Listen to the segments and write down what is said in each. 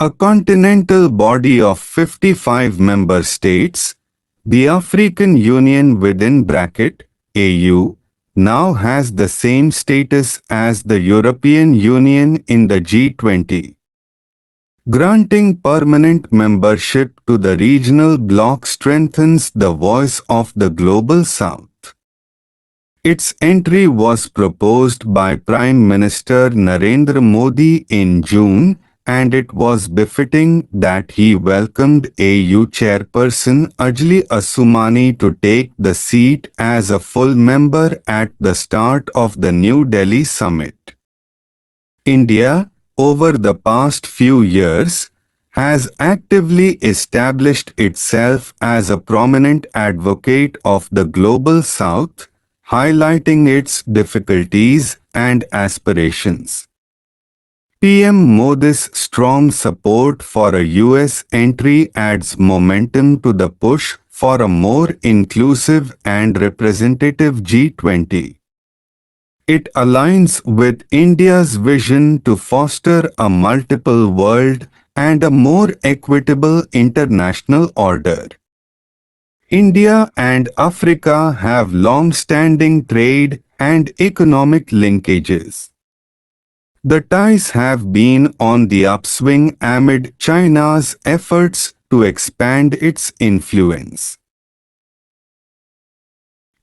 A continental body of 55 member states, the African Union within bracket (AU) now has the same status as the European Union in the G20. Granting permanent membership to the regional bloc strengthens the voice of the Global South. Its entry was proposed by Prime Minister Narendra Modi in June, and it was befitting that he welcomed AU chairperson Ajli Assoumani to take the seat as a full member at the start of the New Delhi summit. India, over the past few years, has actively established itself as a prominent advocate of the Global South, highlighting its difficulties and aspirations. PM Modi's strong support for a US entry adds momentum to the push for a more inclusive and representative G20. It aligns with India's vision to foster a multiple world and a more equitable international order. India and Africa have long-standing trade and economic linkages. The ties have been on the upswing amid China's efforts to expand its influence.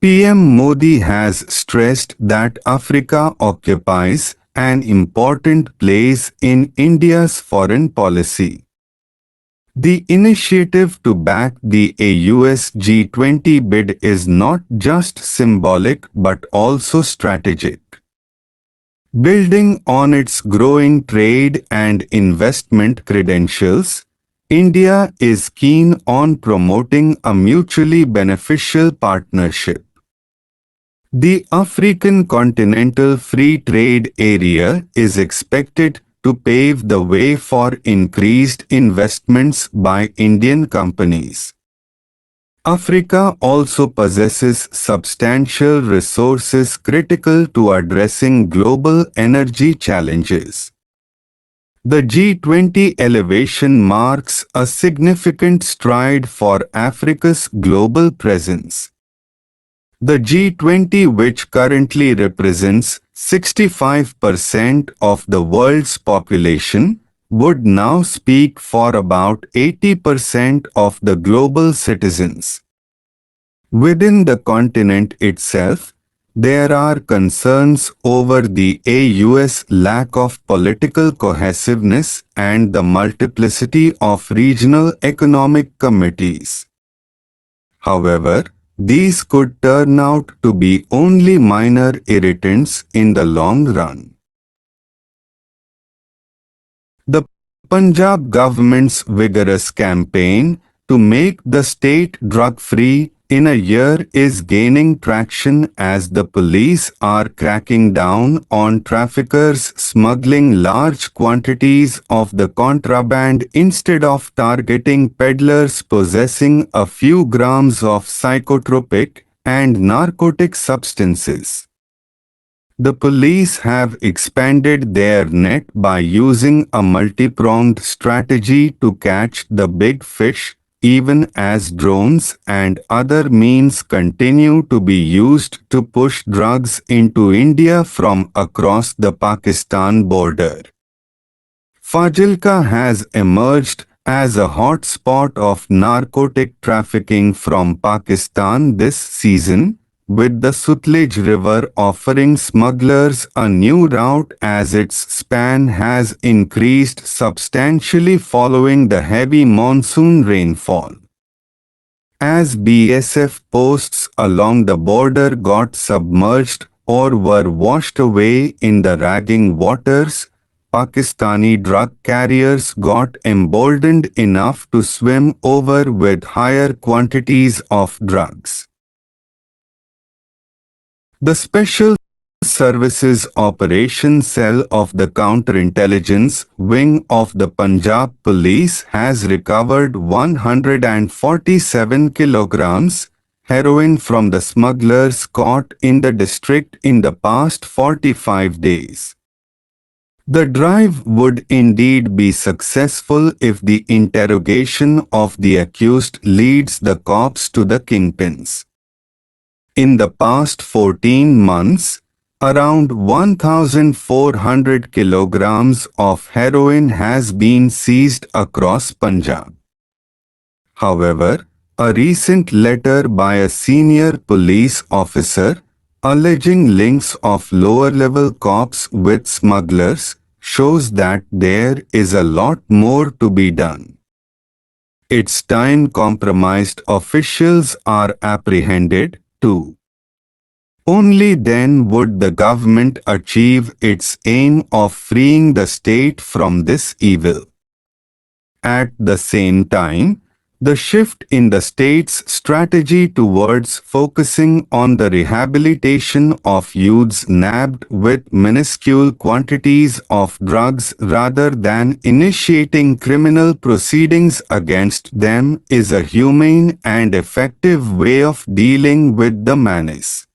PM Modi has stressed that Africa occupies an important place in India's foreign policy. The initiative to back the AU's G20 bid is not just symbolic but also strategic. Building on its growing trade and investment credentials, India is keen on promoting a mutually beneficial partnership. The African Continental Free Trade Area is expected to pave the way for increased investments by Indian companies. Africa also possesses substantial resources critical to addressing global energy challenges. The G20 elevation marks a significant stride for Africa's global presence. The G20, which currently represents 65% of the world's population, would now speak for about 80% of the global citizens. Within the continent itself, there are concerns over the AU's lack of political cohesiveness and the multiplicity of regional economic committees. However, these could turn out to be only minor irritants in the long run. The Punjab government's vigorous campaign to make the state drug-free in a year is gaining traction as the police are cracking down on traffickers smuggling large quantities of the contraband instead of targeting peddlers possessing a few grams of psychotropic and narcotic substances. The police have expanded their net by using a multi-pronged strategy to catch the big fish, even as drones and other means continue to be used to push drugs into India from across the Pakistan border. Fazilka has emerged as a hotspot of narcotic trafficking from Pakistan this season, with the Sutlej River offering smugglers a new route as its span has increased substantially following the heavy monsoon rainfall. As BSF posts along the border got submerged or were washed away in the raging waters, Pakistani drug carriers got emboldened enough to swim over with higher quantities of drugs. The Special Services Operations Cell of the Counterintelligence Wing of the Punjab Police has recovered 147 kilograms heroin from the smugglers caught in the district in the past 45 days. The drive would indeed be successful if the interrogation of the accused leads the cops to the kingpins. In the past 14 months, around 1,400 kilograms of heroin has been seized across Punjab. However, a recent letter by a senior police officer alleging links of lower-level cops with smugglers shows that there is a lot more to be done. It's time compromised officials are apprehended too. Only then would the government achieve its aim of freeing the state from this evil. At the same time, the shift in the state's strategy towards focusing on the rehabilitation of youths nabbed with minuscule quantities of drugs rather than initiating criminal proceedings against them is a humane and effective way of dealing with the menace.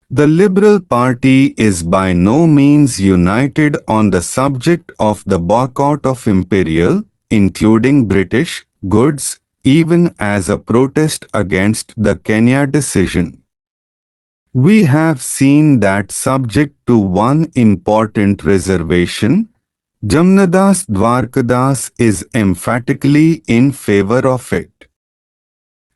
The Liberal Party is by no means united on the subject of the boycott of imperial, including British, goods, even as a protest against the Kenya decision. We have seen that subject to one important reservation. Jamnadas Dwarkadas is emphatically in favor of it.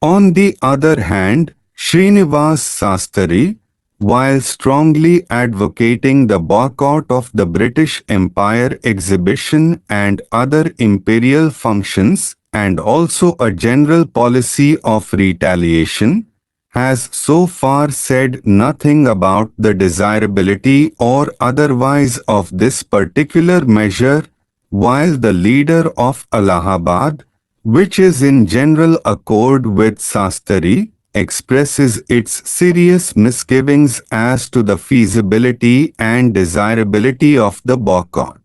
On the other hand, Srinivas Sastry, while strongly advocating the boycott of the British Empire exhibition and other imperial functions, and also a general policy of retaliation, has so far said nothing about the desirability or otherwise of this particular measure, while the leader of Allahabad, which is in general accord with Sastry, expresses its serious misgivings as to the feasibility and desirability of the boycott.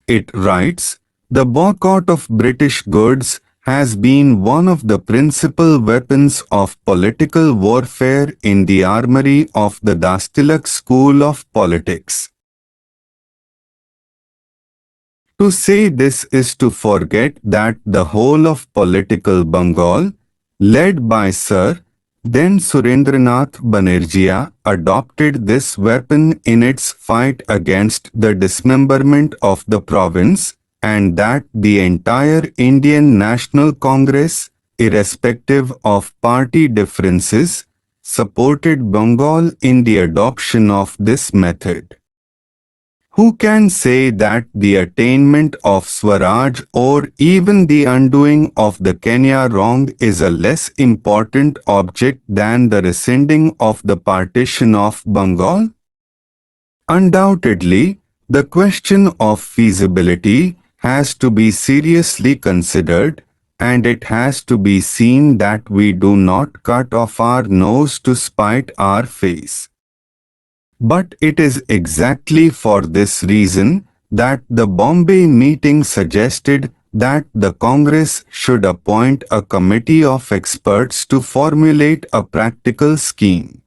It writes, "The boycott of British goods has been one of the principal weapons of political warfare in the armory of the Dastilak school of politics. To say this is to forget that the whole of political Bengal, led by Sir, then Surendranath Banerjee, adopted this weapon in its fight against the dismemberment of the province, and that the entire Indian National Congress, irrespective of party differences, supported Bengal in the adoption of this method. Who can say that the attainment of Swaraj or even the undoing of the Kenya wrong is a less important object than the rescinding of the partition of Bengal? Undoubtedly, the question of feasibility has to be seriously considered, and it has to be seen that we do not cut off our nose to spite our face. But it is exactly for this reason that the Bombay meeting suggested that the Congress should appoint a committee of experts to formulate a practical scheme.